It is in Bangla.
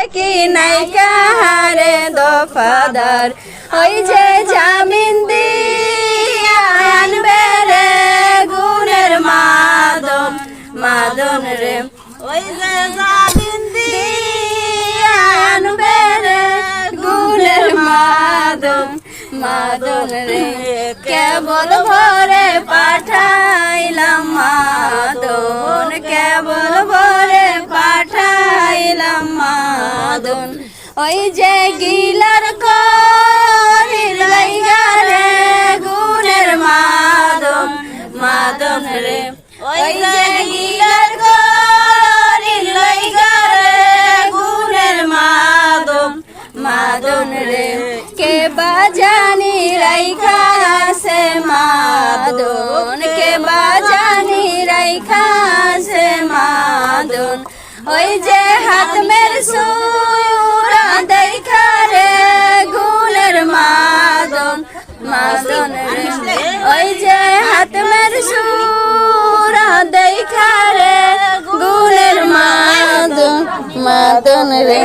কি নাইকা হারে দফাদার ওই যে জামিন দিয়া আনবে রে গুণের মাদন মাদন রে ওই যে জামিন দিয়া আনবে রে গুণের মাদন মাদন রে কেবল ভরে পাঠাইলাম মাদন কেবল ভরে পাঠাইলাম মাদন ওই যে গিলার করির লাইগা রে গুণের মাদন মাদন রে ওই যে গিলার করির লাইগা রে গুণের মাদন মাদন রে কে বাজানি রাইখা আছে মাদন কে বাজানি রাইখা আছে মাদন ওই যে হাতমের সুরা দেখা রে গুণের মাদন মাদন রে ওই যে হাতমের সুরা দেখা রে গুণের মাদন মাদন রে